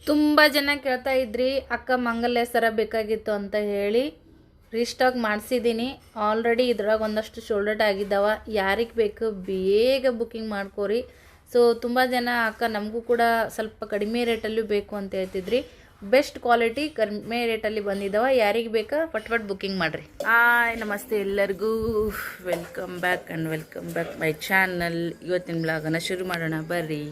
ತುಂಬ ಜನ ಕೇಳ್ತಾ ಇದ್ರಿ ಅಕ್ಕ ಮಂಗಲ್ಯ ಸರ ಬೇಕಾಗಿತ್ತು ಅಂತ ಹೇಳಿ ರೀಸ್ಟಾಕ್ ಮಾಡಿಸಿದ್ದೀನಿ. ಆಲ್ರೆಡಿ ಇದ್ರಾಗ ಒಂದಷ್ಟು ಶೋಲ್ಡರ್ ಆಗಿದ್ದಾವೆ. ಯಾರಿಗೆ ಬೇಕು ಬೇಗ ಬುಕ್ಕಿಂಗ್ ಮಾಡ್ಕೋರಿ. ಸೊ ತುಂಬ ಜನ ಅಕ್ಕ ನಮಗೂ ಕೂಡ ಸ್ವಲ್ಪ ಕಡಿಮೆ ರೇಟಲ್ಲೂ ಬೇಕು ಅಂತ ಹೇಳ್ತಿದ್ರಿ. ಬೆಸ್ಟ್ ಕ್ವಾಲಿಟಿ ಕಡಿಮೆ ರೇಟಲ್ಲಿ ಬಂದಿದ್ದಾವೆ. ಯಾರಿಗೆ ಬೇಕಾ ಪಟ್ ಬುಕ್ಕಿಂಗ್ ಮಾಡಿರಿ. ನಮಸ್ತೆ ಎಲ್ಲರಿಗೂ, ವೆಲ್ಕಮ್ ಬ್ಯಾಕ್ ಮೈ ಚಾನಲ್. ಇವತ್ತಿನ ಬ್ಲಾಗನ್ನು ಶುರು ಮಾಡೋಣ ಬರ್ರಿ.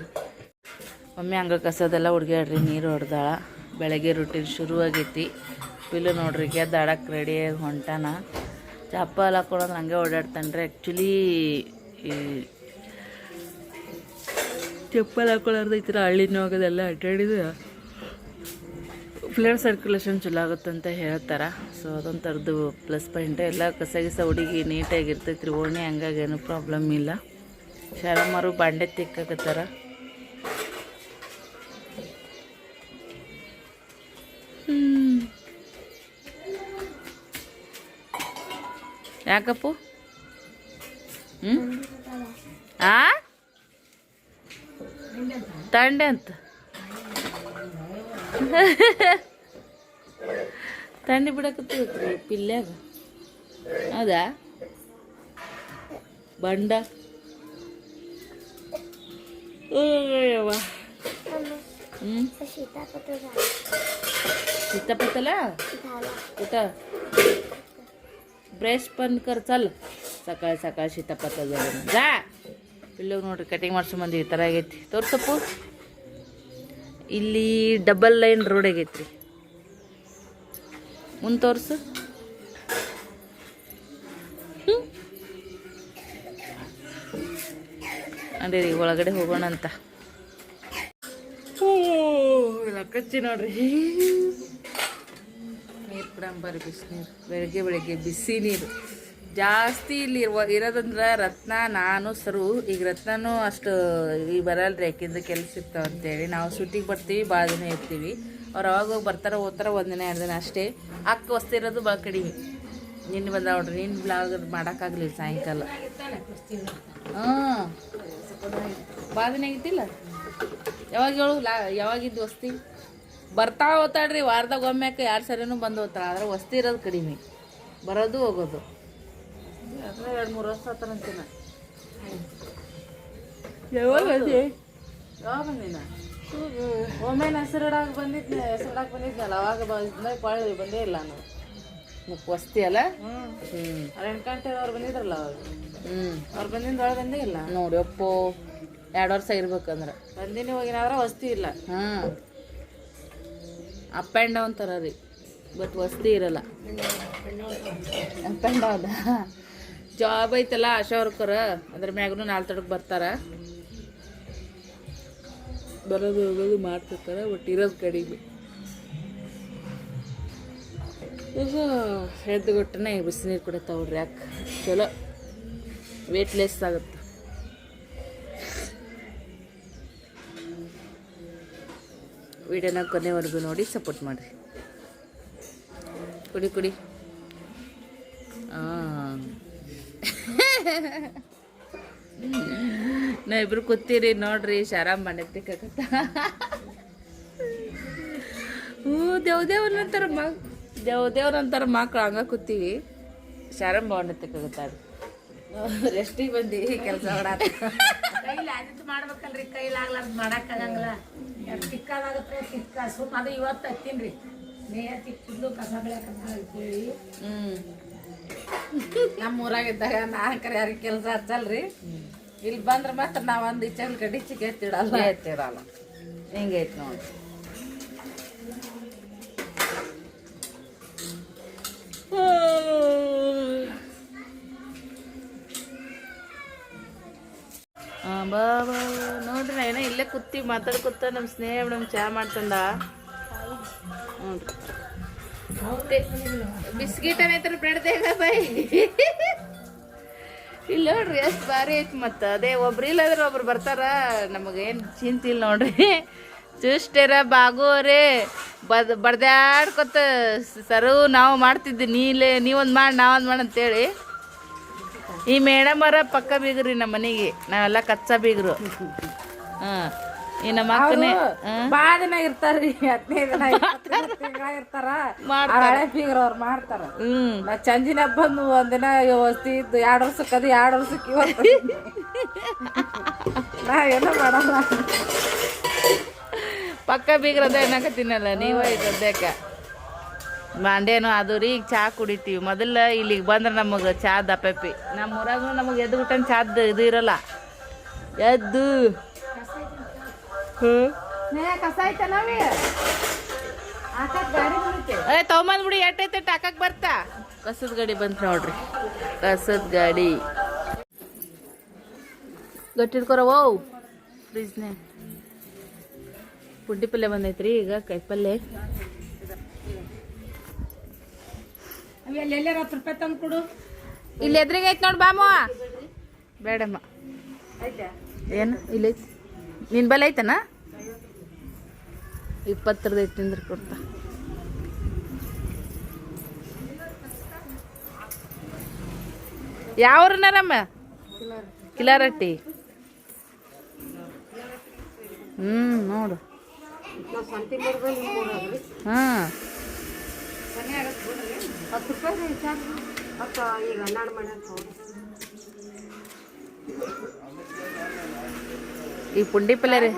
ಮಮ್ಮಿ ಹಂಗೆ ಕಸದೆಲ್ಲ ಹುಡ್ಗ್ಯಾಡ್ರಿ, ನೀರು ಹೊಡೆದಾಳ. ಬೆಳಗ್ಗೆ ರೂಟೀನ್ ಶುರುವಾಗೈತಿ. ಪಿಲ್ಲು ನೋಡ್ರಿ ಗೆದ್ದಾಡಕ್ಕೆ ರೆಡಿಯಾಗಿ ಹೊಂಟಾನ. ಚಪ್ಪಲ್ ಹಾಕೊಳ್ಳೋದು ಹಂಗೆ ಓಡಾಡ್ತಾನೆ ರೀ. ಆ್ಯಕ್ಚುಲಿ ಈ ಚಪ್ಪಲ್ ಹಾಕೊಳ್ಳೋದು ಈ ಥರ ಹಳ್ಳಿನ ಹೋಗೋದೆಲ್ಲ ಅಡ್ಡಾಡಿದ್ರೆ ಬ್ಲಡ್ ಸರ್ಕ್ಯುಲೇಷನ್ ಚಲೋ ಆಗುತ್ತಂತ ಹೇಳ್ತಾರೆ. ಸೊ ಅದೊಂಥರದ್ದು ಪ್ಲಸ್ ಪಾಯಿಂಟ್. ಎಲ್ಲ ಕಸ ಹುಡುಗಿ ನೀಟಾಗಿರ್ತೈತಿ ರೀ. ಓಣಿ ಹಂಗಾಗಿ ಏನೂ ಪ್ರಾಬ್ಲಮ್ ಇಲ್ಲ. ಶಾರಮ್ಮರು ಬಾಂಡೆ ತಿಕ್ಕಾಕತ್ತಾರ. ಯಾಕಪ್ಪು ತಂಡೆ ಅಂತ ತಂಡಿ ಬಿಡಕತ್ತೀವಿ ಪಿಲ್ಯಾಗ. ಹೌದಾ ಬಂಡ सीतापतला कुठं ब्रश पण कर. चल सकाळ सीतापत जा. पिल्लोग ನೋಡ್ರಿ ಕಟಿಂಗ್ ಮಾಡ್ಸೋ ಈ ಥರ ಆಗೈತಿ. ತೋರ್ಸಪ್ಪು. ಇಲ್ಲಿ ಡಬಲ್ ಲೈನ್ ರೋಡ್ ಆಗೈತ್ರಿ. ಮುಂದೆ ತೋರ್ಸು. ನಡೀರಿ ಒಳಗಡೆ ಹೋಗೋಣ ಅಂತ. ಕಚ್ಚಿ ನೋಡ್ರಿ ನೀರು ಬಿಡಂಬರಿ. ಬಿಸಿನೀರು ಬೆಳಗ್ಗೆ ಬಿಸಿ ನೀರು ಜಾಸ್ತಿ ಇಲ್ಲಿ ಇರೋದಂದ್ರೆ ರತ್ನ, ನಾನು ಸರು. ಈಗ ರತ್ನನೂ ಅಷ್ಟು ಈಗ ಬರಲ್ರಿ, ಯಾಕಿಂದ ಕೆಲಸ ಇರ್ತಾವ ಅಂತೇಳಿ. ನಾವು ಶೂಟಿಗೆ ಬರ್ತೀವಿ, ಭಾಳ ದಿನ ಇರ್ತೀವಿ. ಅವ್ರು ಅವಾಗ ಹೋಗಿ ಬರ್ತಾರೆ, ಓದ್ತಾರೆ 1 ದಿನ 2 ದಿನ ಅಷ್ಟೇ. ಅಕ್ಕ ವಸ್ತಿರೋದು ಭಾಳ ಕಡಿಮೆ. ನಿನ್ನೆ ಬಂದ ನೋಡ್ರಿ, ನಿನ್ನ ಬ್ಲಾಗ್ ಮಾಡೋಕ್ಕಾಗಲಿಲ್ಲ ಸಾಯಂಕಾಲ. ಭಾಳ ದಿನ ಆಗಿತ್ತಿಲ್ಲ. ಯಾವಾಗ ಹೇಳು ಯಾವಾಗಿದ್ದು ವಸ್ತಿ ಬರ್ತಾ ಹೋಗ್ತಾಳ್ರಿ. ವಾರದಾಗ ಒಮ್ಮೆಕ್ಕೆ 2 ಸರಿನೂ ಬಂದು ಹೋಗ್ತಾಳೆ. ಆದ್ರೆ ವಸ್ತಿ ಇರೋದು ಕಡಿಮೆ, ಬರೋದು ಹೋಗೋದು. 2-3 ವರ್ಷ ಆತನಂತೀನ. ಯಾವಾಗ ಬಂದಿನ ಒಮ್ಮೆ ಹೆಸರಿಡಾಕ ಬಂದಿದ್ನಲ್ಲ, ಅವಾಗ ಬಂದೇ ಇಲ್ಲ ನಾನು. ವಸ್ತಿ ಅಲ್ಲ. ರೆಂಕಂಟೆಯವ್ರು ಬಂದಿದ್ರಲ್ಲ ಅವಾಗ. ಅವ್ರು ಬಂದಿಂದ ಒಳಗೆ ಬಂದೇ ಇಲ್ಲ ನೋಡಿ. ಅಪ್ಪೋ 2 ವರ್ಷ ಇರ್ಬೇಕಂದ್ರೆ ಬಂದಿನಿ. ಹೋಗಿನಾದ್ರೆ ವಸ್ತಿ ಇಲ್ಲ. ಅಪ್ ಆ್ಯಂಡ್ ಡೌನ್ ಥರ ರೀ, ಬಟ್ ವಸ್ತಿ ಇರಲ್ಲ. ಅಪ್ ಆ್ಯಂಡ್ ಡೌನ್ ಜಾಬ್ ಐತಲ್ಲ, ಆಶಾ ವರ್ಕರ್. ಅದ್ರ ಮ್ಯಾಗೂ 4 ತಡಕ್ಕೆ ಬರ್ತಾರೆ, ಬರೋದು ಹೋಗೋದು ಮಾಡ್ತಿರ್ತಾರೆ. ಬಟ್ ಇರೋದು ಕಡಿಮೆ. ಈಗ ಎದ್ದು ಕೊಟ್ಟನೆ ಬಿಸಿನೀರು ಕೂಡ ತಗೊಳ್ರಿ. ಯಾಕೆ ಚಲೋ ವೇಟ್ಲೆಸ್ ಆಗುತ್ತೆ. ವಿಡಿಯೋನ ಕೊನೆವರೆಗೂ ನೋಡಿ ಸಪೋರ್ಟ್ ಮಾಡಿರಿ. ಕುಡಿ ನಾ ಇಬ್ರು ಕೂತೀರಿ ನೋಡ್ರಿ. ಶಾರಾಮ್ ಮನೆ ತಿಕ್ಕತ್ತ. ದೇವ್ದೇವ್ರಂತಾರ ಮಕ್ಳು ಹಂಗ ಕೂತೀವಿ. ಶಾರಾಮ್ ಬಾಂಡೆ ತಿಕ್ಕಾಗತ್ತಾಡ್ರಿ. ರೆಸ್ಟಿಗೆ ಬಂದು ಕೆಲಸ ಕೈಲಿ ಆದಿತ್ತು ಮಾಡ್ಬೇಕಲ್ರಿ. ಕೈಲಾಗ್ಲಾರ್ದು ಮಾಡಕ್ಕಾಗಂಗಿಲ್ಲ. ತಿಕ್ಕಾದಾಗತ್ತೆ ತಿಕ್ಕ ಸುಮ್ಮ. ಅದು ಇವತ್ತು ಹತ್ತೀನ್ರಿ. ನೇಹ ತಿಕ್ಕಿದ್ದು ಕಸ ಬೆಳೆಯಕಂತೇಳಿ ನಮ್ಮ ಊರಾಗಿದ್ದಾಗ ನಾಲ್ಕರೆ ಯಾರಿಗೆ ಕೆಲಸ ಹಚ್ಚಲ್ರಿ. ಇಲ್ಲಿ ಬಂದ್ರೆ ಮಾತ್ರ ನಾವೊಂದು ಈಚೆಲ್ ಕಡೆ ಚಿಕ್ಕ ಎತ್ತಿಡಲ್ಲ. ಹಿಂಗೈತೆ ನೋಡಿ. ಬಾಬಾ ನೋಡ್ರಿ, ಏನೋ ಇಲ್ಲೇ ಕೂತಿ ಮಾತಾಡ್ಕೊತ ನಮ್ಮ ಸ್ನೇಹ ನಮ್ಮ ಚಹಾ ಮಾಡ್ತಂದ ನೋಡ್ರಿ. ಬಿಸ್ಕಿಟ್ ಏನೈತ್ರಿ ಬ್ರೆಡ್ ದೇಗ ಬೈ. ಇಲ್ಲಿ ನೋಡ್ರಿ ಎಷ್ಟು ಭಾರಿ ಐತಿ. ಮತ್ತು ಅದೇ ಒಬ್ರು ಇಲ್ಲದ್ರೆ ಒಬ್ರು ಬರ್ತಾರ. ನಮಗೇನು ಚಿಂತೆ ಇಲ್ಲ ನೋಡ್ರಿ. ಚುಷ್ಟೇರ ಬಾಗೋರೆ ಬಡ್ದಾಡ್ಕೊತ ಸರು ನಾವು ಮಾಡ್ತಿದ್ವಿ. ನೀವೊಂದು ಮಾಡಿ ನಾವೊಂದು ಮಾಡಿ ಅಂತೇಳಿ. ಈ ಮೇಡಮ್ ಅವರ ಪಕ್ಕ ಬೀಗ್ರಿ ನಮ್ಮ ಮನೆಗೆ. ನಾವೆಲ್ಲ ಕಚ್ಚಾ ಬೀಗರು. ಈ ನಮ್ಮ ಅಕ್ಕನೇ ಬಾಳ ದಿನ ಇರ್ತಾರ್ರಿ 15 ದಿನ 20 ತಿಂಗಳ ಇರ್ತಾರ ಹಳೆ ಬೀಗ್ರ ಅವ್ರು ಮಾಡ್ತಾರ ನಾ ಚಂಜಿನ ಬಂದು ಒಂದಿನ ವಸ್ತಿ ಇದ್ದು 2 ವರ್ಷಕ್ಕೆ ಅದು 2 ವರ್ಷಕ್ಕೆ ಇವತ್ತು ನಾ ಏನೋ ಮಾಡಲ್ಲ ಪಕ್ಕ ಬೀಗ್ರದ ಏನಾಕತ್ತೀನಲ್ಲ ನೀವ ಸದ್ಯಕ್ಕೆ ಬಾಂಡೇನು ಅದು ರೀ ಈಗ ಚಹಾ ಕುಡಿತೀವಿ ಮೊದಲ ಇಲ್ಲಿಗೆ ಬಂದ್ರೆ ನಮಗೆ ಚಾ ದಪ್ಪಿ ನಮ್ಮ ಊರಾಗ ನಮಗೆ ಎದ್ದು ಬಿಟ್ಟಂಗೆ ಚಾದ ಇದು ಇರಲ್ಲ ಎದ್ದು ಕಸ ಐತನವಿ ಗಾಡಿ ಬರುತ್ತೆ ಏ ತೊಗೊಂಬಂದ್ಬಿಡಿ ಎಟ್ಟೈತೆ ಹಾಕಕ್ ಬರ್ತಾ ಕಸದ ಗಾಡಿ ಬಂತು ನೋಡ್ರಿ ಕಸದ ಗಾಡಿ ಗಟ್ಟಿ ಹಿಡ್ಕೊರವೋ ಫ್ರಿಜ್ನೇ ಪುಡ್ಡಿ ಪಲ್ಯ ಬಂದೈತ್ರಿ ಈಗ ಕಾಯಿಪಲ್ಲೆ ಅಲ್ಲಿ ಎಲ್ಲಾರ 10 ರೂಪಾಯಿ ತಂದು ಕೊಡು ಇಲ್ಲಿ ಎದ್ರಿಗೆ ಐತೆ ನೋಡಿ ಬಾಮ ಬೇಡಮ್ಮ ಏನು ಇಲ್ಲ ಐತಿ ನಿನ್ನ ಬಲ್ಲ ಐತನ 20 ಐತಿ ತಿಂದ್ರೆ ಕೊಡ್ತಾ ಯಾವ್ರನಾರಮ್ಮ ಕಿಲಾರಟ್ಟಿ ನೋಡು ಹಾಂ 10 ರೂಪಾಯಿ ಈಗ 12 ಮಾಡ್ಯಾರ ಈ ಪುಂಡಿ ಪಲ್ಯ ರೀ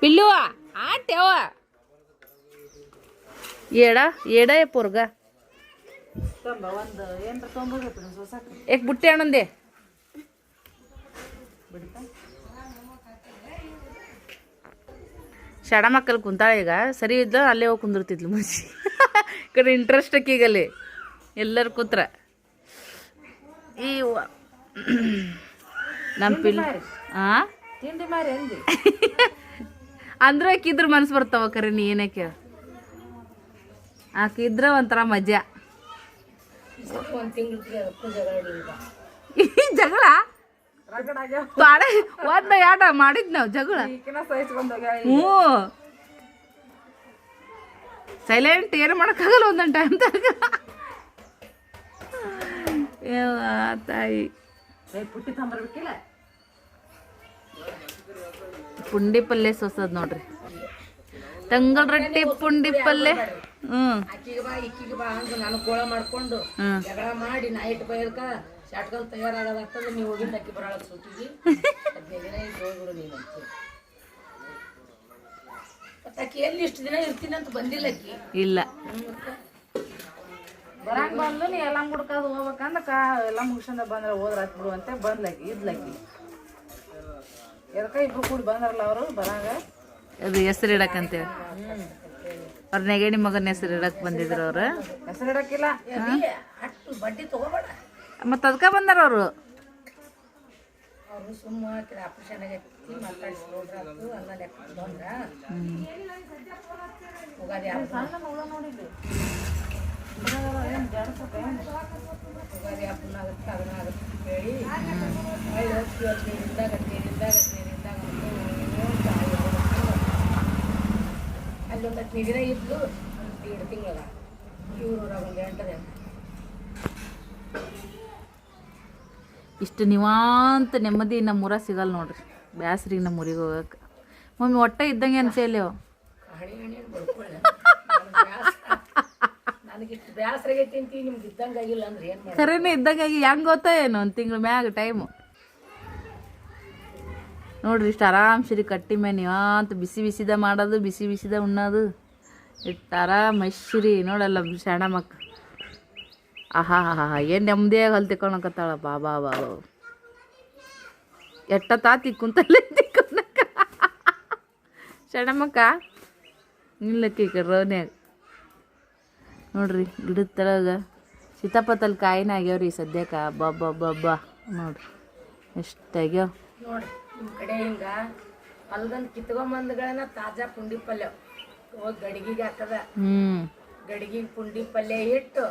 ಪಿಲ್ಲುವ ಆಟ್ಯವ ಏಡ ಪೋರ್ಗ ಒಂದು ಏನ್ರ ತೊಗೊಂಡ್ಬಿಡ್ರಿ ಸೊಸಾಕ ಏಕ್ ಬುಟ್ಟಿ ಹಣ್ಣಂದೆ ಶಾಡ ಮಕ್ಕಳು ಕುಂತಾಳ ಈಗ ಸರಿ ಇದ್ದ ಅಲ್ಲೇ ಹೋಗಿ ಕುಂದಿರ್ತಿದ್ಲು ಮುಂಚೆ ಈ ಕಡೆ ಇಂಟ್ರೆಸ್ಟ್ ಅಕ್ಕಿಗಲ್ಲಿ ಎಲ್ಲರೂ ಕೂತ್ರ ಈ ನಮ್ಮ ಪಿಲ್ ಹಾಂ ತಿಂಡಿ ಮಾರಿ ಅಂದಿ ಅಂದ್ರೆ ಆಕಿದ್ರ ಮನ್ಸು ಬರ್ತಾವ ಕರೆ ನೀ ಏನೇ ಕೇಳ ಆಕಿದ್ರ ಒಂಥರ ಮಜಾ ಒಂದು ತಿಂಗಳು ಜಗಳ ತಾಡೆ ಒಂದ ಯಾಟ ಮಾಡಿದ್ ನಾವು ಜಗಳ ಹ್ಞೂ ಸೈಲೆಂಟ್ ಏನು ಮಾಡೋಕ್ಕಾಗಲ್ಲ ಒಂದೊಂದು ಟೈಮ್ ತನಕ ತಾಯಿ ಪುಟ್ಟಿ ತಂಬರ್ಬೇಕಿಲ್ಲ ಪುಂಡಿ ಪಲ್ಯ ಸೊಸದ್ ನೋಡ್ರಿ ತಂಗಳ ರೊಟ್ಟಿ ಪುಂಡಿ ಪಲ್ಯ ಆಕಿಗೆ ಬಾ ಇಕ್ಕಿಗೆ ಬಾ ಹಂಗ ನಾನು ಕೋಳ ಮಾಡ್ಕೊಂಡು ಜಗಳ ಮಾಡಿ ನೈಟ್ ಬೈಲ್ಕ ಶಾಟ್ಕಲ್ ತಯಾರಾಗದಂತಂದ್ರೆ ನೀವು ಹೋಗಿಂದ ಅಕ್ಕಿ ಬರಾಳಕ್ ಸುಟ್ಟಿದ್ವಿ 15 ದಿನ ಇದ್ದು ಹೋಗ್ಬಿಡು ನೀನು ಅಂತ ಮತ್ತೆ ಅಕ್ಕಿ ಎಲ್ಲಿ ಇಷ್ಟು ದಿನ ಇರ್ತೀನಿ ಅಂತ ಬಂದಿಲ್ಲ ಅಕ್ಕಿ ಇಲ್ಲ ಬರಾಕ್ ಬಂದು ನೀ ಎಲ್ಲ ಮುಡ್ಕಾದು ಹೋಗ್ಬೇಕಂದ ಎಲ್ಲ ಮುಗಿಸ್ಕೊಂಡ ಬಂದ್ರೆ ಹೋದ್ರಾತ್ ಬಿಡು ಅಂತ ಬಂದ್ಲಕ್ಕಿ ಇದ್ಲಕ್ಕಿ ಎದಕ್ಕ ಇಬ್ರು ಕೂಡಿ ಬಂದ್ರಲ್ಲ ಅವರು ಬರಾಗ ಅದು ಹೆಸರು ಇಡಕ್ಕಂತೇಳಿ ಅವ್ರ ನೆಗಡಿ ಮಗನ ಹೆಸರು ಇಡಕ್ ಬಂದಿದ್ರು ಅವ್ರು ಹೆಸರು ಇಡಕ್ಕಿಲ್ಲ ಅಷ್ಟು ಬಡ್ಡಿ ತಗೋಬೇಡ ಮತ್ತು ಅದಕ್ಕೆ ಬಂದಾರ ಅವರು ಅವರು ಸುಮ್ಮ ಆಪರೇಷನ್ ಆಗೈತಿ ಮಾತಾಡಿಸಿ ನೋಡ್ರಾತು ಅಲ್ಲ ಲೆಕ್ಕ ಬಂದ್ರ ಉಗಾದಿ ಉಗಾದಿ ಹಬ್ಬನ ಆಗುತ್ತೆ ಅದನ್ನ ಆಗುತ್ತೆ ಅಂತ ಹೇಳಿ ಅಲ್ಲಿ ಒಂದು 15 ದಿನ ಇದ್ದು 1.5 ತಿಂಗಳ ಇವ್ರೂರಾಗ ಒಂದು 8 ದಿನ ಇಷ್ಟು ನಿವಾಂತ ನೆಮ್ಮದಿ ನಮ್ಮೂರ ಸಿಗಲ್ಲ ನೋಡ್ರಿ ಬ್ಯಾಸ್ರಿಗೆ ನಮ್ಮ ಊರಿಗೆ ಹೋಗಕ್ಕೆ ಮಮ್ಮಿ ಒಟ್ಟೆ ಇದ್ದಂಗೆ ಅನ್ಸೇಲಿ ಹಣಿ ಬಡ್ಕೊಳ್ಳ ನನಗಿಷ್ಟು ಬ್ಯಾಸರಾಗೈತಿ ಅಂತ ನಿಮ್ಗೆ ಇದ್ದಂಗೆ ಆಗಿಲ್ಲ ಅಂದ್ರೆ ಏನು ಮಾಡಿ ಖರೇನೆ ಇದ್ದಂಗಾಗಿ ಹೆಂಗೆ ಗೊತ್ತಾ ಏನು ಒಂದು ತಿಂಗಳ ಮ್ಯಾಗ ಟೈಮು ನೋಡ್ರಿ ಇಷ್ಟು ಆರಾಮ್ಸಿರಿ ಕಟ್ಟಿ ಮೇಲೆ ನಿವಾಂತ ಬಿಸಿ ಬಿಸಿದ ಮಾಡೋದು ಬಿಸಿ ಬಿಸಿದ ಉಣ್ಣೋದು ಇಟ್ಟು ಆರಾಮ ಐಶ್ರಿ ನೋಡಲ್ಲ ಶಾಣ ಮಕ್ಕ ಆಹಾ ಹಾ ಹಾ ಏನು ನೆಮ್ಮದಿಯಾಗಿ ಅಲ್ಲಿ ತಿಕ್ಕೊಳಕತ್ತಾಳ ಬಾಬಾ ಬಾಬಾ ಎಟ್ಟ ತಿಕ್ಕೊಂತಲ್ಲೇ ತಿಕ್ಕೊಳಕ ಶಣಮಕ್ಕ ನಿಲ್ಲಕ್ಕಿ ರೋನ್ಯಾಗ ನೋಡ್ರಿ ಗಿಡದ ತಳಗ ಸೀತಾಪತ್ತಲ್ಲಿ ಕಾಯಿನ ಆಗ್ಯಾವ್ರಿ ಸದ್ಯಕ್ಕೆ ಬಬ್ಬ ನೋಡ್ರಿ ಎಷ್ಟಾಗ್ಯಾವ ನೋಡಿ ನಿಮ್ಮ ಕಡೆ ಹಿಂಗ ಹೊಲ್ದಂದು ಕಿತ್ಕೊಂಬಂದ್ಗಳನ್ನ ತಾಜಾ ಪುಂಡಿ ಪಲ್ಯ ಹೋಗಿ ಗಡಿಗೆಗೆ ಹಾಕದ ಗಡಿಗೆಗೆ ಪುಂಡಿ ಪಲ್ಯ ಇಟ್ಟು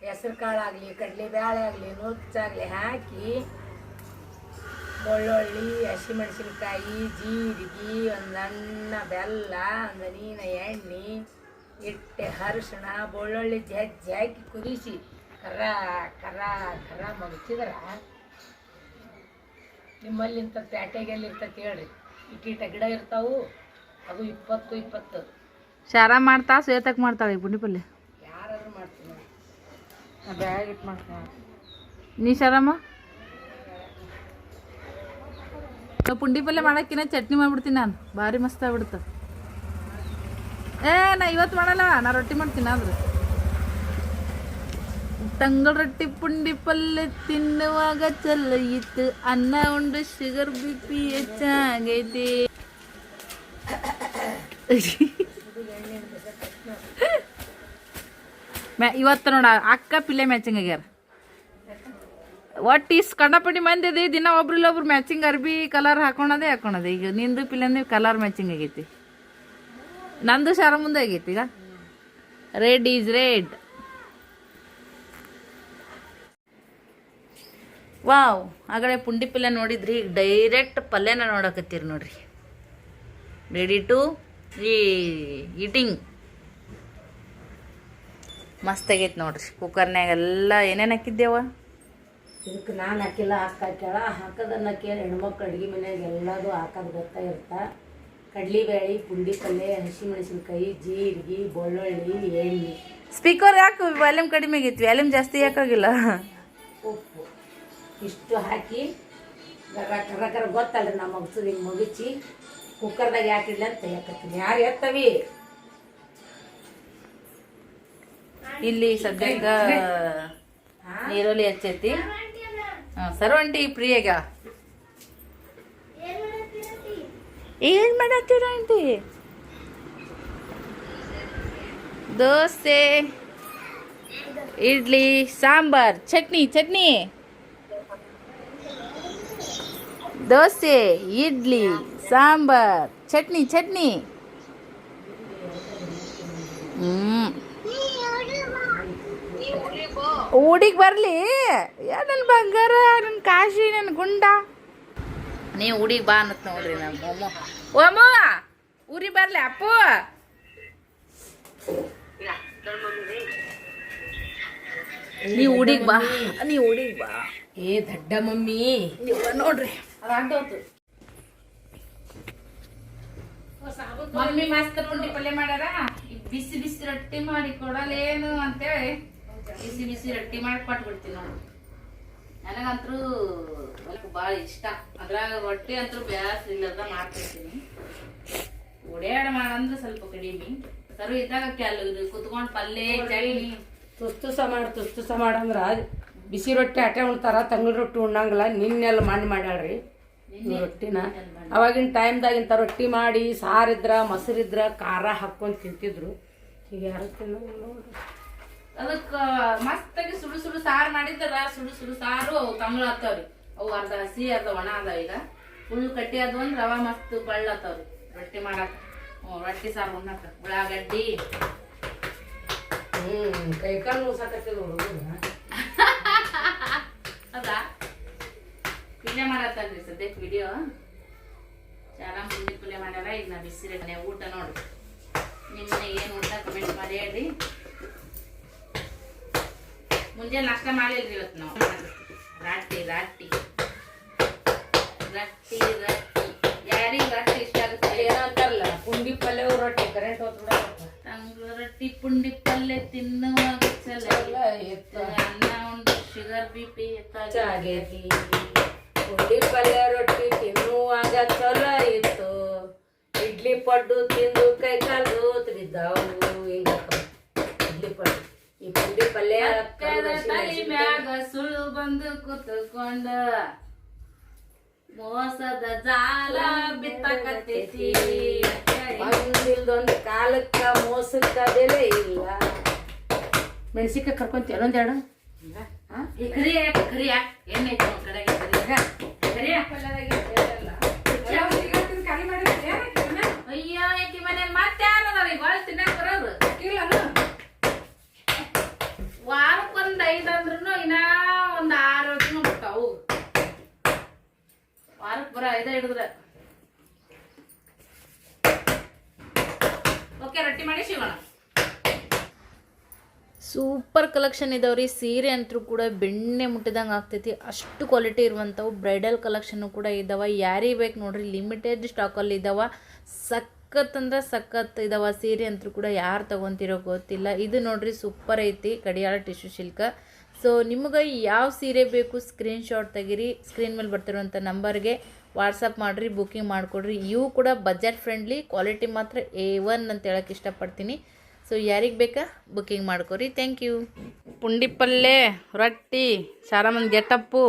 ಹೆಸರು ಕಾಳಾಗಲಿ ಕಡಲೆಬೇಳೆ ಆಗಲಿ ನುಚ್ಚಾಗಲಿ ಹಾಕಿ ಬೆಳ್ಳುಳ್ಳಿ ಹಸಿಮೆಣಸಿನ್ಕಾಯಿ ಜೀರಿಗೆ ಒಂದು ಅನ್ನ ಬೆಲ್ಲ ಒಂದು ನೀನ ಎಣ್ಣೆ ಇಟ್ಟೆ ಅರಿಶಿಣ ಬೆಳ್ಳುಳ್ಳಿ ಜಜ್ಜಿ ಹಾಕಿ ಕುದಿಸಿ ಕರ ಕರ ಕರ ಮಗಚಿದ್ರ ನಿಮ್ಮಲ್ಲಿ ಇಂಥ ಪ್ಯಾಟೆಗೆ ಎಲ್ಲಿ ಇರ್ತೈತಿ ಹೇಳ್ರಿ ಈಟೀಟ ಗಿಡ ಇರ್ತಾವು ಅದು 20 ಶಾರ ಮಾಡ್ತಾ ಶ್ವೇತಕ್ಕೆ ಮಾಡ್ತಾಳೆ ಈ ಪುಂಡಿ ಪಲ್ಯ. ಯಾರಾದ್ರೂ ಮಾಡ್ತೀನಿ ಬ್ಯಾಗ್ ಇಟ್ಟು ಮಾಡ್ತಾಳೆ. ನೀ ಶಾರಮ್ಮ ಪುಂಡಿ ಪಲ್ಯ ಮಾಡೋಕ್ಕಿನ್ನ ಚಟ್ನಿ ಮಾಡ್ಬಿಡ್ತೀನಿ ನಾನು, ಭಾರಿ ಮಸ್ತ್ ಆಗ್ಬಿಡುತ್ತೆ. ನಾ ಇವತ್ತು ಮಾಡಲ್ಲ, ನಾ ರೊಟ್ಟಿ ಮಾಡ್ತೀನಿ. ಆದ್ರೆ ತಂಗಳ ರೊಟ್ಟಿ ಪುಂಡಿ ಪಲ್ಯ ತಿನ್ನುವಾಗ ಚಲ್ಲ ಇತ್ತು, ಅನ್ನ ಉಂಡು ಶುಗರ್ BP ಹೆಚ್ಚಾಗೈತಿ. ಇವತ್ತು ನೋಡ ಅಕ್ಕ ಪಿಲ್ಲೆ ಮ್ಯಾಚಿಂಗ್ ಆಗ್ಯಾರ. ಒಟ್ಟು ಇಸ್ ಕಂಡಪಟ್ಟಿ ಮಂದಿ ಅದೇ ದಿನ ಒಬ್ರಿಲ್ಲೊಬ್ರು ಮ್ಯಾಚಿಂಗ್ ಅರ್ಬಿ ಕಲರ್ ಹಾಕೊಳೋದೇ. ಈಗ ನಿಂದು ಪಿಲ್ಲೆಂದು ಕಲರ್ ಮ್ಯಾಚಿಂಗ್ ಆಗೈತಿ, ನಂದು ಶಾರ ಮುಂದೆ ಆಗೈತಿ. ಈಗ ರೆಡ್ ಈಸ್ ರೆಡ್. ವಾವ್, ಆಗಲೇ ಪುಂಡಿ ಪಲ್ಯ ನೋಡಿದ್ರಿ, ಈಗ ಡೈರೆಕ್ಟ್ ಪಲ್ಯನ ನೋಡಕತ್ತೀರಿ ನೋಡ್ರಿ. Ready to eating. ಮಸ್ತ್ ಆಗೈತೆ ನೋಡ್ರಿ. ಕುಕ್ಕರ್ನ್ಯಾಗ ಎಲ್ಲ ಏನೇನು ಹಾಕಿದ್ದೇವ. ಇದಕ್ಕೆ ನಾನು ಹಾಕಿಲ್ಲ, ಹಾಕಾಕ್ಯಾಳ. ಹಾಕೋದನ್ನ ಕೇಳಿ ಹೆಣ್ಮಕ್ಳು ಅಡುಗೆ ಮನ್ಯಾಗ ಎಲ್ಲದು ಹಾಕೋದು ಗೊತ್ತಾಗಿರ್ತಾ. ಕಡ್ಲಿಬೇಳೆ, ಪುಂಡಿ ಪಲ್ಯ, ಹಸಿಮೆಣಸಿನ್ಕಾಯಿ, ಜೀರಿಗೆ, ಬೆಳ್ಳುಳ್ಳಿ, ಎಣ್ಣೆ. ಸ್ಪೀಕರ್ ಯಾಕೆ ವ್ಯಾಲ್ಯೂಮ್ ಕಡಿಮೆ ಆಗೈತಿ? ವ್ಯಾಲ್ಯೂಮ್ ಜಾಸ್ತಿ ಯಾಕಾಗಿಲ್ಲ? ಉಪ್ಪು ಇಷ್ಟು ಹಾಕಿ ಕರ ಕರ ಗೊತ್ತಲ್ರಿ, ನಮ್ಮ ಮಗಸದು ಹಿಂಗೆ ಮುಗಿಸಿ ಕುಕ್ಕರ್ದಾಗ ಹಾಕಿಡ್ಲಿ ಅಂತ ಯಾಕತ್ತೀನಿ. ಯಾರು ಎತ್ತವಿ ಇಲ್ಲಿ ಸದ್ಯಕ್ಕೆ ನೀರುಳ್ಳಿ ಹಚ್ಚೈತಿ. ಸರ್ವಂಟಿ ಪ್ರಿಯಾಗ ಏನ್ ಮಾಡತ್ತೀರ ಆಂಟಿ? ದೋಸೆ, ಇಡ್ಲಿ, ಸಾಂಬಾರ್, ಚಟ್ನಿ. ದೋಸೆ, ಇಡ್ಲಿ, ಸಾಂಬಾರ್, ಚಟ್ನಿ. ಊಡಿಗೆ ಬರಲಿ. ನನ್ನ ಬಂಗಾರ, ನನ್ನ ಕಾಶಿ, ನನ್ನ ಗುಂಡ. ನೀವು ಊಡಿಗೆ ಬಾ ಅನ್ನತ್ ನೋಡ್ರಿ ನಮ್ಮ ಮೊಮ್ಮ. ಓಮ್ಮ ಊರಿಗೆ ಬರಲಿ ಅಪ್ಪು. ನೀ ಊಡಿಗೆ ಬಾ. ಏ ದಡ್ಡ ಮಮ್ಮಿ ನೋಡ್ರಿ ಮಮ್ಮಿ ಮಸ್ತ್ ಪುಂಡಿ ಪಲ್ಯ ಮಾಡ್ಯಾರ. ಬಿಸಿ ಬಿಸಿ ರೊಟ್ಟಿ ಮಾಡಿ ಕೊಡಲೇನು ಅಂತೇಳಿ ಬಿಸಿ ರೊಟ್ಟಿ ಮಾಡಿ ಕೊಟ್ಬಿಡ್ತೀನಿ ನೋಡಿ. ನನಗಂತೂ ಭಾಳ ಇಷ್ಟ. ಅದ್ರಾಗ ರೊಟ್ಟಿ ಅಂತೂ ಬ್ಯಾಸ್ರ ಇಲ್ಲದ ಮಾಡ್ತಿರ್ತೀನಿ. ಓಡ್ಯಾಡ ಮಾಡಂದ್ರೆ ಸ್ವಲ್ಪ ಕಡಿಮೆ. ಸರು ಇದ್ದಾಗ ಕುತ್ಕೊಂಡು ಪಲ್ಯ ಚಟ್ನಿ ತುಸ್ತುಸ ಮಾಡಂದ್ರ ಬಿಸಿ ರೊಟ್ಟಿ ಅಟೆ ಉಣ್ತಾರ, ತಂಗಳ ರೊಟ್ಟಿ ಉಣ್ಣಂಗಿಲ್ಲ. ನಿನ್ನೆಲ್ಲ ಮಾಡ್ಯಾಳ್ರಿ ರೊಟ್ಟಿನ. ಅವಾಗಿನ ಟೈಮ್ದಾಗಿಂತ ರೊಟ್ಟಿ ಮಾಡಿ ಸಾರಿದ್ರ ಮೊಸರಿದ್ರ ಖಾರ ಹಾಕ್ಕೊಂಡು ತಿಂತಿದ್ರು. ಈಗ ಯಾರು ತಿನ್ನೋದು ನೋಡ್ರಿ. ಅದಕ್ಕೆ ಮಸ್ತಾಗಿ ಸುಡು ಸಾರು ಮಾಡಿದ್ರ ಸುಡು ಸಾರು ತಂಗಳ ಹತ್ತವ್ರಿ. ಅವು ಅರ್ಧ ಹಸಿ ಅರ್ಧ ಒಣ ಅದಾವ. ಈಗ ಫುಲ್ ಕಟ್ಟಿ ಅದ್ವು ಅಂದ್ರೆ ಅವ ಮಸ್ತ್ ಬಳ್ಳತ್ತವ್ರಿ ರೊಟ್ಟಿ ಮಾಡಾಕ. ರೊಟ್ಟಿ ಸಾರು ಉಣ್ಣಾಕ ಉಳ್ಳಾಗಡ್ಡಿ ಕೈಕಾಲು ಸಾಕತ್ತಿದ್ರು ಹುಡುಗರು. ಅದಾ ಪಲ್ಯ ಮಾಡತ್ತಲ್ರಿ ಸದ್ಯಕ್ಕೆ ವಿಡಿಯೋ. ಆರಾಮ್ ಪುಂಡಿ ಪಲ್ಯ ಮಾಡ್ಯಾರ. ಈಗ ನಾ ಬಿಸಿ ಊಟ ನೋಡ್ರಿ. ನಿಮ್ಮ ಮನೆಗೆ ಏನು ಊಟ ಕಮೆಂಟ್ ಮಾಡಿ ಹೇಳ್ರಿ. ಮುಂಜಾನೆ ನಾಷ್ಟ ಮಾಡಿಲ್ರಿ ಇವತ್ತು ನಾವು. ರಾಟಿ ಯಾರಿಗೆ ರೊಟ್ಟಿ ಇಷ್ಟ ಆಗುತ್ತೆ? ಏನೋ ಅಂತಾರಲ್ಲ, ಪುಂಡಿ ಪಲ್ಯ ರೊಟ್ಟಿ ಕರೆಂಟ್ ಹೋಗ್ಬಿಡ. ತಂಗ್ಳ ರೊಟ್ಟಿ ಪುಂಡಿ ಪಲ್ಯ ತಿನ್ನುವಾಗ ಚಲ ಇತ್ತು. ಅನ್ನ ಉಂಡು ಶುಗರ್ BP ಹೆಚ್ಚಾಗೈತಿ. ಪುಂಡಿ ಪಲ್ಯ ರೊಟ್ಟಿ ತಿನ್ನುವಾಗ ಚಲೋ ಇತ್ತು. ಇಡ್ಲಿ ಪಡ್ಡು ತಿಂದು ಕೈ ಕಾಲು ಬಿದ್ದಾವು. ಹಿಂಗ ಇಡ್ಲಿ ಪಡ್ಡು ಈ ಪುಂಡಿ ಪಲ್ಯ ತಲೆ ಮ್ಯಾಗ ಸುಳ್ಳು ಬಂದು ಕೂತ್ಕೊಂಡ ಮೋಸದ ಜಾಲ ಬಿತ್ತಕತ್ತೈತಿ. ಒಂದಿಲ್ದೊಂದು ಕಾಲಕ್ಕ ಮೋಸಕ್ಕ ಬೆಲೆ ಇಲ್ಲ. ಮೆಣಸಿಕಾಯಿ ಕರ್ಕೊಂತೀವಿ ಇನ್ನೊಂದೆರಡು. ಕರಿಯ ಏನೈತಿ ಕಡೆಗೆ ಅಯ್ಯೋ ಯಾಕಿ ಮನೇಲಿ ಮತ್ತೆ ಯಾರದಾರ ಈಗ ಭಾಳ ತಿನ್ನಕ್ ಬರೋದು. ವಾರಕ್ಕೊಂದು 5 ಅಂದ್ರೂ ಇನ್ನ ಒಂದು 6 ವರ್ಷನೂ ಬಿಡ್ತಾವು. ವಾರಕ್ಕೆ ಬರೋ 5 ಹಿಡಿದ್ರೆ ಓಕೆ. ರೊಟ್ಟಿ ಮಾಡಿ ಶಿವಣ ಸೂಪರ್ ಕಲೆಕ್ಷನ್ ಇದಾವ್ರಿ. ಸೀರೆ ಅಂತೂ ಕೂಡ ಬೆಣ್ಣೆ ಮುಟ್ಟಿದಂಗೆ ಆಗ್ತೈತಿ, ಅಷ್ಟು ಕ್ವಾಲಿಟಿ ಇರುವಂಥವು. ಬ್ರೈಡಲ್ ಕಲೆಕ್ಷನ್ನು ಕೂಡ ಇದ್ದಾವೆ. ಯಾರಿಗೆ ಬೇಕು ನೋಡ್ರಿ, ಲಿಮಿಟೆಡ್ ಸ್ಟಾಕಲ್ಲಿ ಇದ್ದಾವೆ. ಸಖತ್ ಅಂದ್ರೆ ಸಖತ್ ಇದಾವೆ ಸೀರೆ ಅಂತೂ ಕೂಡ. ಯಾರು ತೊಗೊತಿರೋ ಗೊತ್ತಿಲ್ಲ. ಇದು ನೋಡ್ರಿ ಸೂಪರ್ ಐತಿ, ಕಡಿಯಾಳ ಟಿಶ್ಯೂ ಸಿಲ್ಕ್. ಸೊ ನಿಮಗೆ ಯಾವ ಸೀರೆ ಬೇಕು ಸ್ಕ್ರೀನ್ಶಾಟ್ ತೆಗೀರಿ, ಸ್ಕ್ರೀನ್ ಮೇಲೆ ಬರ್ತಿರುವಂಥ ನಂಬರ್ಗೆ ವಾಟ್ಸಪ್ ಮಾಡಿರಿ, ಬುಕ್ಕಿಂಗ್ ಮಾಡಿಕೊಡ್ರಿ. ಇವು ಕೂಡ ಬಜೆಟ್ ಫ್ರೆಂಡ್ಲಿ, ಕ್ವಾಲಿಟಿ ಮಾತ್ರ A1 ಅಂತ ಹೇಳೋಕ್ಕೆ ಇಷ್ಟಪಡ್ತೀನಿ. ಸೊ ಯಾರಿಗೆ ಬೇಕಾ ಬುಕ್ಕಿಂಗ್ ಮಾಡ್ಕೊರಿ. Thank you. ಪುಂಡಿ ಪಲ್ಲೆ, ರೊಟ್ಟಿ, ಸಾರಮ್ಮನ ಗೆಟಪ್ಪು,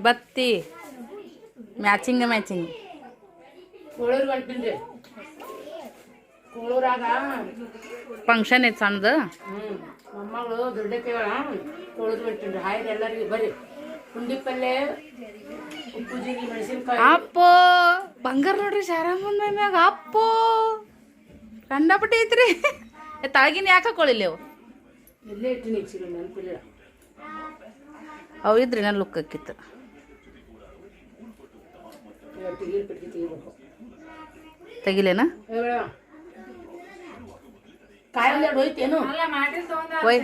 ಬತ್ತಿ ಮ್ಯಾಚಿಂಗ್ ಕೋಳೂರು ಹೊಂಟಿನ್ರಿ. ಕೋಳೂರಾಗ ಫಂಕ್ಷನ್ ಐತೆ ಸಣ್ಣದು. ಮೊಮ್ಮಗಳು ದೊಡ್ಡಕ್ಕೆಗಳ ಕೋಳೂರು ಹೊಂಟಿನ್ರಿ. ಹಾಯ್ದು ಎಲ್ಲರಿಗೂ ಬರ್ರಿ. ಪುಂಡಿ ಪಲ್ಲೆ, ಉಪ್ಪು ಜೀರಿಗೆ, ಮೆಣಸಿನ್ಕಾಯಿ. ಅಪ್ಪೋ ಬಂಗಾರ ನೋಡ್ರಿ ಸಾರಮ್ಮನ ಮೈ ಮ್ಯಾಗ. ಅಪ್ಪೋ ಕಂಡಪಟ್ಟಿ ಐತ್ರಿ. ತಾಗಿನ ಯಾಕೆ ಹಾಕೊಳ್ಳಿಲ್ಲ ಅವು? ಇಲ್ಲೇ ಇಟ್ಟಿನಿ, ಸಿಗ ನೆನಪಿಲ್ಲ. ಅವು ಇದ್ರಿ ನಾನು ಲುಕ್ ಹಾಕಿತ್ತು. ತೆಗಿಲೇನಾ? ಕಾಯಿ ಹೋಯ್ತೇನು? ಒಯ್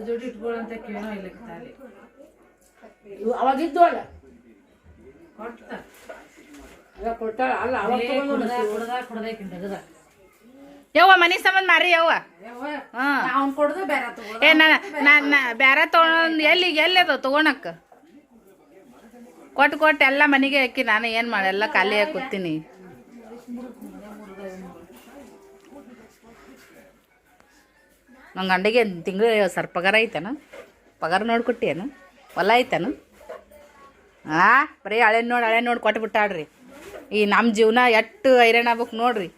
ಜೋಡಿ ಇಟ್ಕೊಳ್ಳಂತ ಕೇಳೋ ಇಲ್ಲ. ಅವಾಗಿದ್ದು ಅಲ್ಲ ಕೊಟ್ಟಾಳ ಅಲ್ಲ, ಅವಾಗ ಯವ್ವ ಮನೆ ಸಂಬಂಧ ಮಾರಿ ಯವ್ವ. ಅವ್ನು ಕೊಡೋದು ಬೇರೆ ತಗೋ. ಏ ನಾನು ಬೇರೆ ತೊಗೊಂಡು ಎಲ್ಲಿ ಅದಾವ ತೊಗೊಳಕ್ಕ? ಕೊಟ್ಟು ಎಲ್ಲ ಮನೆಗೆ ಹಾಕಿ ನಾನು ಏನು ಮಾಡಿ ಎಲ್ಲ ಖಾಲಿಯಾಗಿ ಕೂತೀನಿ. ನಮ್ಮ ಗಂಡಿಗೆ ತಿಂಗಳು ಸರ್ ಪಗಾರ ಐತೇನ? ಪಗಾರ ನೋಡ್ಕೊಟ್ಟೇನು? ಹೊಲ ಐತೇನು? ಬರೀ ಹಳೆ ನೋಡಿ ಕೊಟ್ಬಿಟ್ಟಾಡ್ರಿ. ಈ ನಮ್ಮ ಜೀವನ ಎಷ್ಟು ಹೈರಾಣ ಆಗ್ಬೇಕು ನೋಡ್ರಿ.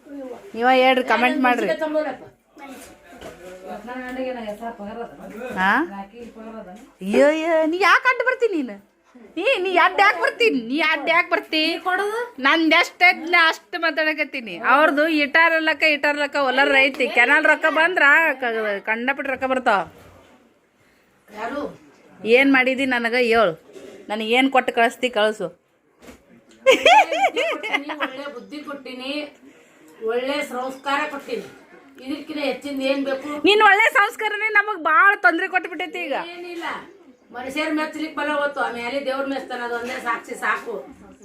ನೀವ ಹೇಳ್ರಿ, ಕಮೆಂಟ್ ಮಾಡ್ರಿ. ಹಾಂ ಅಯ್ಯೋ ನೀ ಯಾಕೆ ಅಡ್ಡ ಬರ್ತೀನಿ ನೀನು? ನೀ ಅಡ್ಡ ಯಾಕೆ ಬರ್ತೀನಿ? ನಂದು ಎಷ್ಟು ಐತಿ ನಾ ಅಷ್ಟು ಮಾತಾಡಕತ್ತೀನಿ. ಅವ್ರದ್ದು ಇಟಾರ್ಲಕ್ಕ ಹೊಲರ್ ಐತಿ. ಕೆನಾಲ್ ರೊಕ್ಕ ಬಂದ್ರ ಕಂಡಪಟ್ಟು ರೊಕ್ಕ ಬರ್ತಾವ. ಏನು ಮಾಡಿದಿ ನನಗೆ ಹೇಳು. ನನಗೆ ಏನು ಕೊಟ್ಟು ಕಳಿಸು. ಒಳ್ಳೆ ಬುದ್ಧಿ ಕೊಟ್ಟಿನಿ, ಒಳ್ಳೆ ಸಂಸ್ಕಾರ ಕೊಟ್ಟಿನಿ. ಇದಕ್ಕಿಂತ ಹೆಚ್ಚಿಂದ ಏನ್ ಬೇಕು? ನೀನ್ ಒಳ್ಳೆ ಸಂಸ್ಕಾರನೇ ನಮಗ್ ಬಾಳ ತೊಂದ್ರೆ ಕೊಟ್ಬಿಟ್ಟೈತಿ. ಈಗ ಏನಿಲ್ಲ, ಮನುಷ್ಯರ ಮೆಚ್ಚಲಿಕ್ಕೆ ಬಲ ಹೊತ್ತು ಆಮೇಲೆ ದೇವ್ರ ಮೆಚ್ತಾನ. ಅದು ಒಂದೇ ಸಾಕ್ಷಿ ಸಾಕು.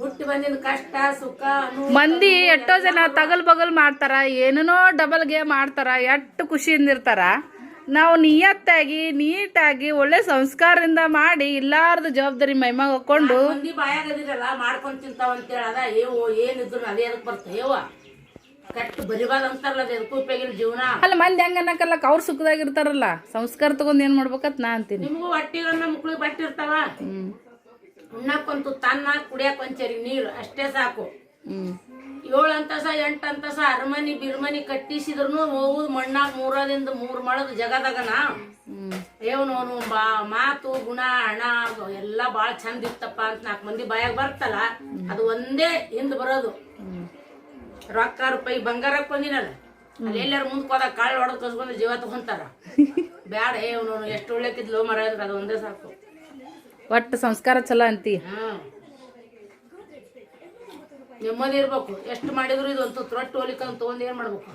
ಹುಟ್ಟಿ ಬಂದಿನ ಕಷ್ಟ ಸುಖ ಮಂದಿ ಎಷ್ಟೋ ಜನ ತಗಲ್ ಬಗಲ್ ಮಾಡ್ತಾರ, ಏನೇನೋ ಡಬಲ್ ಗೇಮ್ ಮಾಡ್ತಾರ, ಎಷ್ಟು ಖುಷಿಯಿಂದ ಇರ್ತಾರ. ನಾವು ನಿಯತ್ತಾಗಿ ನೀಟಾಗಿ ಒಳ್ಳೆ ಸಂಸ್ಕಾರದಿಂದ ಮಾಡಿ ಇಲ್ಲಾರ್ದು ಜವಾಬ್ದಾರಿ ಮೈಮಾಗ ಹಾಕೊಂಡು ಮಂದಿ ಬಾಯಾಗದಿರಲ್ಲ ಮಾಡ್ಕೊಂಡ್ ತಿಂತಾವ ಅಂತ ಹೇಳದ. ಏನಿದ್ರು ಅದೇ ಅದಕ್ಕೆ ಬರ್ತೇವ. ಕಟ್ಟು ಬರಿಬಾರ್ದು ಅಂತಾರಲ್ಲ, ಅದು ಎದಕ್ಕೂ ಉಪಯೋಗಿಲ್ಲ ಜೀವನ. ಅಲ್ಲ ಮಂದಿ ಹೆಂಗ ಅನ್ನಕಲ್ಲ, ಅವ್ರ ಸುಖದಾಗಿರ್ತಾರಲ್ಲ. ಸಂಸ್ಕಾರ ತಗೊಂಡ್ ಏನ್ ಮಾಡ್ಬೇಕಂತ ನಾ ಅಂತೀನಿ. ನಿಮಗೂ ಹೊಟ್ಟಿಗನ್ನ ಮಕ್ಳಿಗೆ ಬಟ್ಟೆ ಇರ್ತಾವ, ಉಣ್ಣಕ್ಕೊಂತು ತನ್ನ ಕುಡಿಯಕ್ ಒಂಚರಿ ನೀರು ಅಷ್ಟೇ ಸಾಕು. 7 ಅಂತಸ 8 ಅಂತಸ ಅರಮನಿ ಬಿರ್ಮನಿ ಕಟ್ಟಿಸಿದ್ರು ಹೋಗುದು ಮಣ್ಣಾಗ 3 ಮಳದ ಜಗದಾಗನ. ಏವನೋನು ಮಾತು ಗುಣ ಹಣ ಎಲ್ಲ ಬಾಳ ಚಂದ ಇತ್ತಪ್ಪ ಅಂತ 4 ಮಂದಿ ಬಾಯಾಗ ಬರ್ತಲ್ಲ, ಅದು ಒಂದೇ ಹಿಂದ್ ಬರೋದು. ರೊಕ್ಕ ರೂಪಾಯಿ ಬಂಗಾರ ಕೊಂದಿನಲ್ಲ, ಅಲ್ಲಿ ಎಲ್ಲಾರು ಮುಂದಕ್ಕೆ ಹೋದಾಗ ಕಾಳು ಹೊಡೆದು ಕಸ್ಕೊಂಡು ಜೀವ ತಗೊಂತಾರ. ಬ್ಯಾಡ, ಏವನೋನು ಎಷ್ಟು ಒಳ್ಳೆಕಿದ್ಲು ಮರ ಇದ್ರೆ ಅದು ಒಂದೇ ಸಾಕು. ಒಟ್ಟು ಸಂಸ್ಕಾರ ಚಲೋ ಅಂತಿ. ನೆಮ್ಮದಿ ಇರ್ಬೇಕು. ಎಷ್ಟು ಮಾಡಿದ್ರು ಇದು ಒಂದು ರೊಟ್ಟಿ ಹೋಲಿಕಂತ ತಗೊಂಡು ಏನ್ ಮಾಡ್ಬೇಕು?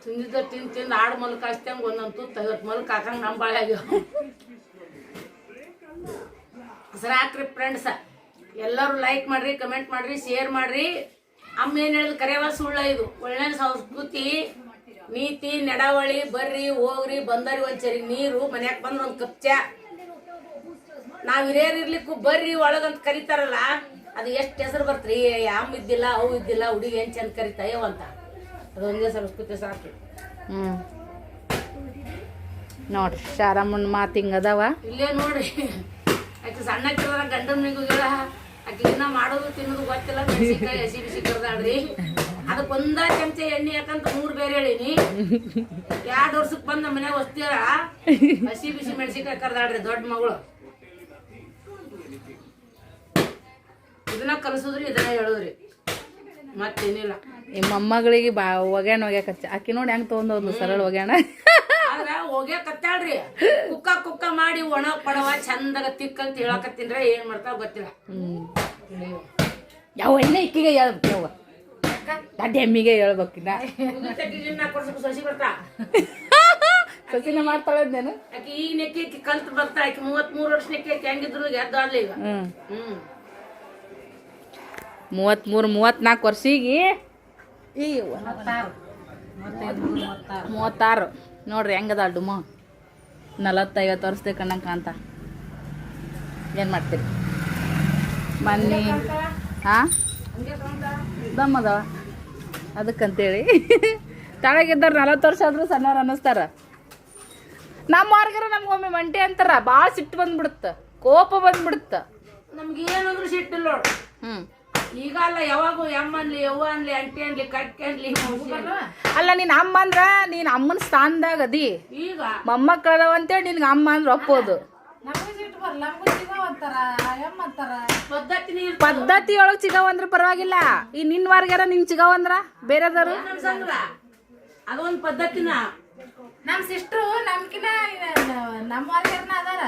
ತಿಂದಿದ್ದ ತಿಂದು ಆಡು ಮಲ್ಕ ಹಚ್ತಂಗ ಒಂದೊಂದು ತುತ್ತು 50 ಮಲ್ಕ ಹಾಕಂಗ ನಮ್ಮ ಬಾಳೆ ಆಗ್ಯಾವ. ಸರ್ ಹಾಕ್ರಿ ಫ್ರೆಂಡ್ಸ, ಎಲ್ಲರೂ ಲೈಕ್ ಮಾಡ್ರಿ, ಕಮೆಂಟ್ ಮಾಡ್ರಿ, ಶೇರ್ ಮಾಡ್ರಿ. ಅಮ್ಮ ಏನ್ ಹೇಳಿದ್ ಕರೆಯವ ಸುಳ್ಳ. ಇದು ಒಳ್ಳೆ ಸಂಸ್ಕೃತಿ, ನೀತಿ, ನಡವಳಿ. ಬರ್ರಿ ಹೋಗ್ರಿ, ಬಂದರಿ ಒಂದ್ಸರಿ ನೀರು, ಮನ್ಯಾಗ ಬಂದ್ರ ಒಂದ್ ಕಪ್ ಚಾ. ನಾವ್ ಹಿರಿಯರಿರ್ಲಿಕ್ಕೂ ಬರ್ರಿ ಒಳಗಂತ ಕರಿತಾರಲ್ಲ, ಅದು ಎಷ್ಟು ಹೆಸರು ಬರ್ತ್ರಿ. ಅಮ್ಮ ಇದ್ದಿಲ್ಲ, ಅವು ಇದ್ದಿಲ್ಲ, ಹುಡುಗಿ ಏನ್ ಚಂದ ಕರಿತಾಯವ ಅಂತ. ಅದೊಂದೇ ಸಂಸ್ಕೃತಿ ಸಾಕು. ನೋಡ್ರಿ ಶಾರಮ್ಮನ ಮಾತು ಹಿಂಗದಾವ. ಇಲ್ಲೇ ನೋಡ್ರಿ, ಆಕೆ ಸಣ್ಣಕ್ಕಿರ ಗಂಡನಿಗೂ ಹೇಳ, ಆಕೆ ಇನ್ನ ಮಾಡೋದು ತಿನ್ನೋದು ಗೊತ್ತಿಲ್ಲ. ಮೆಣಸಿನ್ಕಾಯಿ ಹಸಿ ಬಿಸಿ ಕರ್ದಾಡ್ರಿ, ಅದಕ್ಕೆ ಒಂದ ಚಮಚ ಎಣ್ಣೆ ಯಾಕಂತ 3 ಬೇರೆ ಹೇಳಿನಿ. 2 ವರ್ಷಕ್ಕೆ ಬಂದ ಮನ್ಯಾಗ ಹೊಸ್ತೀರ ಹಸಿ ಬಿಸಿ ಮೆಣಸಿನ್ಕಾಯಿ ಕರ್ದಾಡ್ರಿ ದೊಡ್ಡ ಮಗಳು. ಇದನ್ನ ಕಲಿಸುದ್ರಿ, ಇದನ್ನ ಹೇಳುದ್ರಿ, ಮತ್ತೇನಿಲ್ಲ. ಈ ಮೊಮ್ಮಗಳಿಗೆ ಒಗ್ಯಾಣ ಒಗ್ಯಾಕಚ್ಚ ಆಕಿ ನೋಡಿ ಹೆಂಗ್ ತಗೊಂಡೋದ್ಲು ಸರಳ ಒಗ್ಯಾಣ. ಆದ್ರ ಒಗ್ಯಾಕತ್ತಾಳ್ರಿ, ಕುಕ್ಕ ಮಾಡಿ ಒಣ ಪಡವ ಚಂದಾಗ ತಿಕ್ಕಂತ ಹೇಳಕತ್ತೀನ್ರ. ಏನ್ ಮಾಡ್ತಾವ ಗೊತ್ತಿಲ್ಲ. ಯಾವ ಎಣ್ಣೆ ಇಕ್ಕಿಗೆ ಹೇಳ್ಬೇಕು. ದಡ್ಡ ಎಮ್ಮಿಗೆ ಹೇಳ್ಬೇಕಿನ್ನ ಸಸಿ ಬರ್ತಾ ಸಸಿನ ಮಾಡ್ತಾಳೆ ನಾನು ಆಕಿ ಈಗ ನೆಕ್ಕಿ ಆಕಿ ಕಲ್ತ್ ಬರ್ತಾ ಆಕಿ 33 ವರ್ಷ ನೆಕ್ಕಿ ಆಕಿ ಹೆಂಗಿದ್ರು ಗೆದ್ದಾಡ್ಲಿ ಈಗ 34 ವರ್ಷಿಗೆ ಈ 36 ನೋಡ್ರಿ ಹೆಂಗದ ಡುಮ 40-50 ವರ್ಷದ ಕಣ್ಣಂಗೆ ಕಾಂತ ಏನು ಮಾಡ್ತೀರಿ ಮೊನ್ನೆ ಹಾಂ ದಮ್ಮದವ ಅದಕ್ಕಂತೇಳಿ ತಳಗಿದ್ದವ್ರು 40 ವರ್ಷ ಆದರೂ ಸಣ್ಣವ್ರು ಅನ್ನಿಸ್ತಾರ ನಮ್ಮ ಹೊರ್ಗರ ನಮ್ಗೊಮ್ಮೆ ಮಂಟೆ ಅಂತಾರ ಭಾಳ ಸಿಟ್ಟು ಬಂದ್ಬಿಡುತ್ತೆ ಕೋಪ ಬಂದ್ಬಿಡುತ್ತೆ ನಮ್ಗೆ ಏನಂದ್ರು ಸಿಟ್ಟಿಲ್ಲ ನೋಡು ಈಗ ಅಲ್ಲ ಯಾವಾಗೂ ಎಮ್ಮ ಅನ್ಲಿ ಯವ್ವ ಅನ್ಲಿ ಅಂಟಿ ಅನ್ಲಿ ಕಟ್ಟಿ ಅನ್ಲಿ ಅಲ್ಲ ನೀನು ಅಮ್ಮ ಅಂದ್ರ ನೀನು ಅಮ್ಮನ ಸ್ಥಾನದಾಗ ಅದಿ ಈಗ ಮೊಮ್ಮಕ್ಕಳದವ ಅಂತೇಳಿ ನಿನ್ಗೆ ಅಮ್ಮ ಅಂದ್ರೆ ಒಪ್ಪೋದು ಪದ್ಧತಿ ಒಳಗೆ ಚಿಗವ ಅಂದ್ರ ಪರವಾಗಿಲ್ಲ ಈ ನಿನ್ ವಾರ್ಗಾರ ನಿನ್ ಚಿಗವ ಅಂದ್ರ ಬೇರೆದವ್ರು ಅದೊಂದು ಪದ್ಧತಿನ ನಮ್ ಸಿಸ್ಟ್ರು ನಮ್ಕಿನ ನಮ್ಮ ವಾರ್ಗಾರನ ಅದಾರ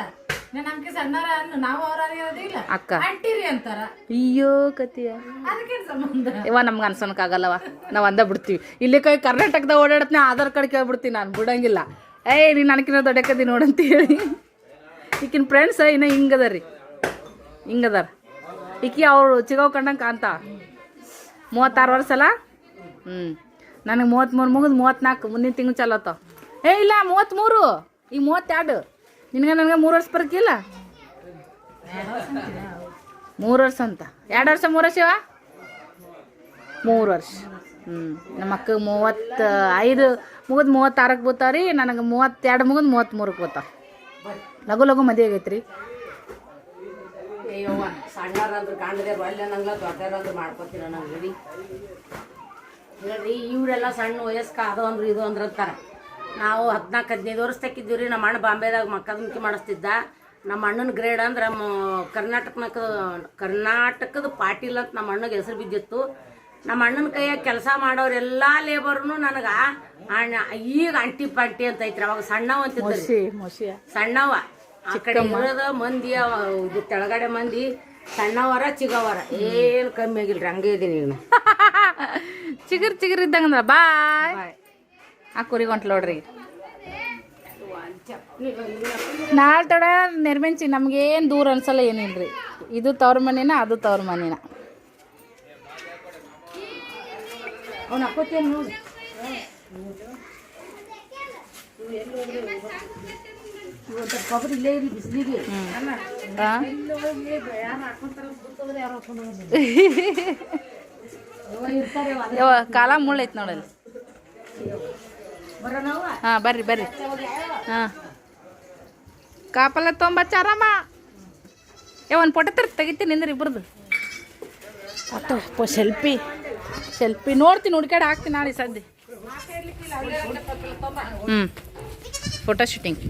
ನಮ್ಕಿ ಸಣ್ಣರ ನಾವು ಅವ್ರ ಇಲ್ಲ ಅಕ್ಕ ಅಂಟಿರಿ ಅಂತಾರ ಅಯ್ಯೋ ಕತಿಯ ಅದಕ್ಕೇನ್ ಸಂಬಂಧ ಇವ ನಮ್ಗೆ ಅನ್ಸೋನಕ್ಕಾಗಲ್ಲವ ನಾವು ಅಂದ ಬಿಡ್ತೀವಿ ಇಲ್ಲಿ ಕೈ ಕರ್ನಾಟಕದಾಗ ಓಡಾಡತ್ನ ಆಧಾರ್ ಕಾರ್ಡ್ ಕೇಳ್ಬಿಡ್ತೀನಿ ನಾನು ಬಿಡಂಗಿಲ್ಲ ಏಯ್ ನೀನು ನನಕಿನ ದೊಡ್ಡಕ್ಕದಿ ನೋಡಂತ ಹೇಳಿ ಈಕಿನ ಫ್ರೆಂಡ್ಸ್ ಇನ್ನ ಹಿಂಗದಾರ ರೀ ಹಿಂಗದಾರ ಈಕಿ ಅವ್ರು ಚಿಗವ್ ಕಂಡಂಗೆ ಕಾಂತ 36 ವರ್ಷ ಅಲ್ಲ ನನಗೆ 33 ಮುಗಿದು 34 ಮುಂದಿನ ತಿಂಗಳು ಚಲೋತಾವ ಏ ಇಲ್ಲ 33 ಈಗ 32 ನಿನಗೆ ನನಗೆ 3 ವರ್ಷ ಬರಕಿಲ್ಲ 3 ವರ್ಷ ಅಂತ 2 ವರ್ಷ 3 ವರ್ಷ ಇವ 3 ವರ್ಷ ನಮ್ಮ ಅಕ್ಕಗೆ 35 ಮುಗಿದು 36ಕ್ಕೆ ಬೋತಾವ ರೀ ನನಗೆ 32 ಮುಗಿದು 33ಕ್ಕೆ ಬೋತಾವ ಲಘು ಲಘು ಮದುವೆ ಆಗೈತೆ ರೀ ಅಯ್ಯವ್ವ ಸಣ್ಣರಂದ್ರೆ ಕಾಣದೇರು ಅಲ್ಲೇ ನಂಗೆ ದೊಡ್ಡರಂದ್ರೆ ಮಾಡ್ಕೊತೀರ ನಂಗೆ ರೀ ಹೇಳ್ರಿ ಇವರೆಲ್ಲ ಸಣ್ಣ ವಯಸ್ಕ ಅದು ಅಂದ್ರೆ ಇದು ಅಂದ್ರೆ ಅಂತಾರೆ ನಾವು 14-15 ವರ್ಷ ತಕ್ಕಿದ್ದೀವಿ ರೀ ನಮ್ಮ ಅಣ್ಣ ಬಾಂಬೆದಾಗ ಮಕ್ಕದಮುಖಿ ಮಾಡಿಸ್ತಿದ್ದ ನಮ್ಮ ಅಣ್ಣನ ಗ್ರೇಡ್ ಅಂದ್ರೆ ಕರ್ನಾಟಕದ ಪಾಟೀಲ್ ಅಂತ ನಮ್ಮ ಅಣ್ಣಗೆ ಹೆಸರು ಬಿದ್ದಿತ್ತು ನಮ್ಮ ಅಣ್ಣನ ಕೈಯಾಗ ಕೆಲಸ ಮಾಡೋರೆಲ್ಲ ಲೇಬರ್ನು ನನಗೆ ಈಗ ಅಂಟಿ ಪಂಟಿ ಅಂತ ಐತ್ರಿ ಅವಾಗ ಸಣ್ಣವ ಅಂತಿದ್ರಿ ಸಣ್ಣವ ಆ ಕಡೆ ಇರೋದ ಮಂದಿ ಇದು ತೆಳಗಡೆ ಮಂದಿ ಸಣ್ಣವರ ಚಿಗವರ ಏನು ಕಮ್ಮಿ ಆಗಿಲ್ರಿ ಹಂಗೆ ಇದೀನಿ ಈಗ ಚಿಗುರು ಇದ್ದಂಗಂದ್ರ ಬಾಯ್ ಆ ಕುರಿಗೆ ಹೊಂಟ್ಲ ನೋಡ್ರಿ ನಾಳೆ ತಡ ನೆರ್ಮೆಂಚಿ ನಮ್ಗೇನು ದೂರ ಅನ್ಸಲ್ಲ ಏನಿಲ್ರಿ ಇದು ತವ್ರ ಮನಿನ ಅದು ತವ್ರ ಮನಿನ ಅವ್ನು ಅಪ್ಪತ್ತೇನು ನೋಡಿ ಕೊಬ್ಬರಿ ಇಲ್ಲೇ ಇರಿ ಬಿಸಿಲಿಗೆ ಕಾಲ ಮುಳ್ಳೈತಿ ನೋಡಲ್ಲಿ ಹಾಂ ಬರ್ರಿ ಹಾಂ ಕಾಪಲ್ಲ ತೊಂಬಚ್ಚಾರಮ್ಮ ಒಂದು ಫೋಟೋ ತೆಗಿತೀನಿ ಅಂದ್ರೆ ಇಬ್ಬರದು ಅಪ್ಪ ಸೆಲ್ಫಿ ನೋಡ್ತೀನಿ ಹುಡ್ಕಾಡಿ ಹಾಕ್ತೀನಿ ನಾಳೆ ಸದ್ಯ ಫೋಟೋ ಶೂಟಿಂಗ್